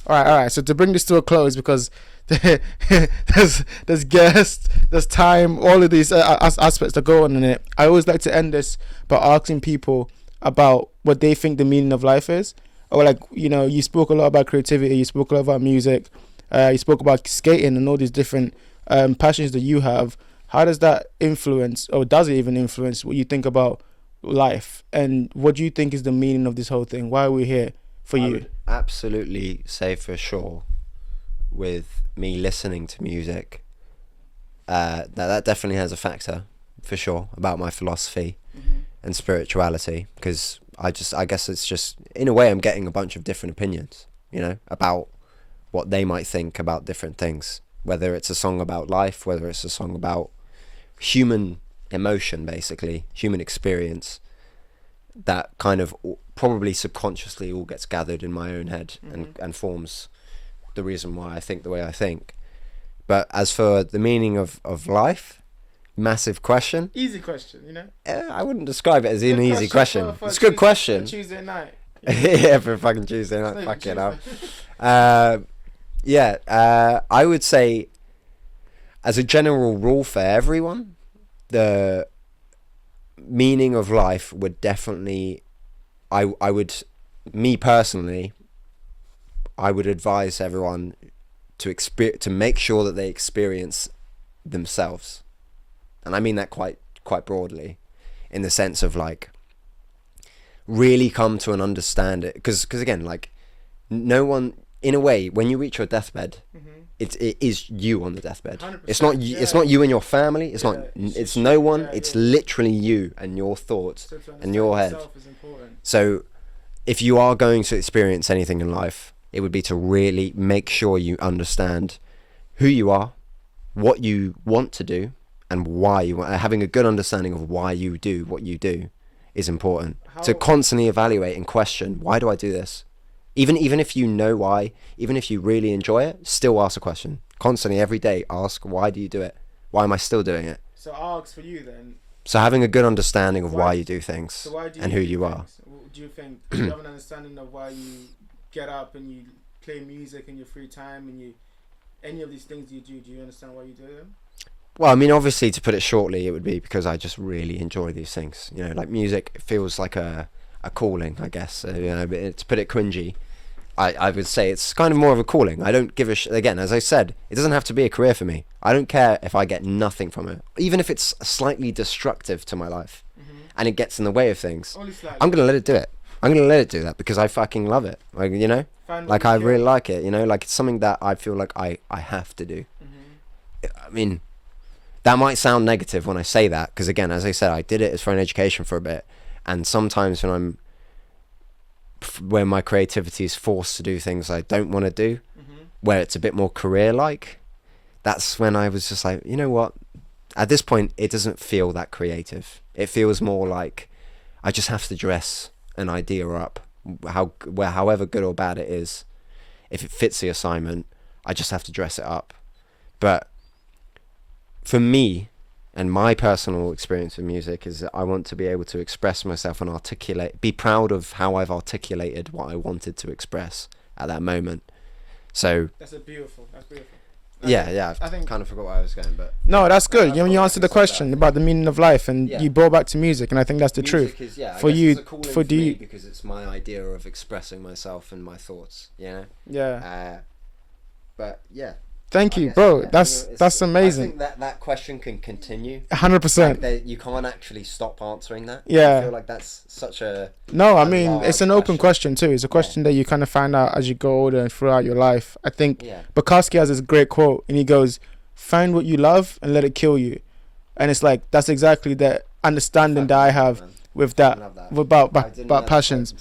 All right. So to bring this to a close, because there's guests, there's time, all of these aspects that go on in it. I always like to end this by asking people about what they think the meaning of life is. Or like, you spoke a lot about creativity, you spoke a lot about music, you spoke about skating and all these different passions that you have. How does that influence, or does it even influence what you think about life? And what do you think is the meaning of this whole thing? Why are we here for I you? would absolutely say for sure, with me listening to music, that definitely has a factor, for sure, about my philosophy and spirituality, because I guess it's just, in a way, I'm getting a bunch of different opinions, about what they might think about different things, whether it's a song about life, whether it's a song about human emotion, basically human experience, that kind of probably subconsciously all gets gathered in my own head and forms the reason why I think the way I think. But as for the meaning of life, massive question. Easy question, I wouldn't describe it as an easy question. For It's a good question. Tuesday night. Yeah, for a fucking Tuesday night. Fuck it up. I would say, as a general rule for everyone, the meaning of life would definitely, me personally, I would advise everyone to make sure that they experience themselves. And I mean that quite broadly, in the sense of like, really come to an understanding, because again, like, no one, in a way, when you reach your deathbed, it is you on the deathbed. It's not you, it's not you and your family. It's no one. It's literally you and your thoughts and your head. So if you are going to experience anything in life, it would be to really make sure you understand who you are, what you want to do, and why you want. Having a good understanding of why you do what you do is important. To constantly evaluate and question, why do I do this? Even if you know why, even if you really enjoy it, still ask a question. Constantly, every day, ask, why do you do it? Why am I still doing it? So ask for you then. So having a good understanding of why you do things and who you are. Do you think, do you have an understanding of why you get up and you play music in your free time, and any of these things you do you understand why you do them? Well, I mean, obviously, to put it shortly, it would be because I just really enjoy these things. Like music feels like a calling, I guess. But to put it cringy, I would say it's kind of more of a calling. I don't give a again, as I said, it doesn't have to be a career for me. I don't care if I get nothing from it, even if it's slightly destructive to my life, and it gets in the way of things. I'm gonna let it do it. I'm gonna let it do that because I fucking love it. Like, like I really like it. Like it's something that I feel like I have to do. I mean, that might sound negative when I say that, because again, as I said, I did it as for an education for a bit, and sometimes when my creativity is forced to do things I don't want to do, where it's a bit more career-like, that's when I was just like, you know what? At this point, it doesn't feel that creative. It feels more like I just have to dress an idea up, however good or bad it is. If it fits the assignment, I just have to dress it up. But for me, and my personal experience with music, is that I want to be able to express myself and be proud of how I've articulated what I wanted to express at that moment. So that's beautiful. I think kind of forgot where I was going, but no, that's good. You answered the question about the meaning of life, and you brought back to music, and I think that's the truth. For you, for me, because it's my idea of expressing myself and my thoughts. But yeah. Thank you, bro. That's amazing. I think that question can continue. 100%. You can't actually stop answering that. Yeah. I feel like that's such a... No, I mean, it's an open question too. It's a question that you kind of find out as you go older and throughout your life. I think Bukowski has this great quote, and he goes, "Find what you love and let it kill you." And it's like, that's exactly the understanding that I have with that, about passions.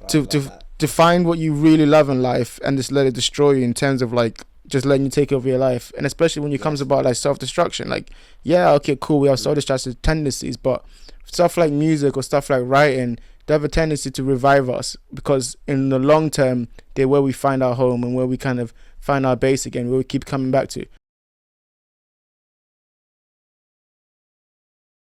To find what you really love in life and just let it destroy you, in terms of like, just letting you take over your life. And especially when it comes about like self-destruction, like, okay, cool, we have self-destructive tendencies, but stuff like music or stuff like writing, they have a tendency to revive us, because in the long term, they're where we find our home and where we kind of find our base again, where we keep coming back to.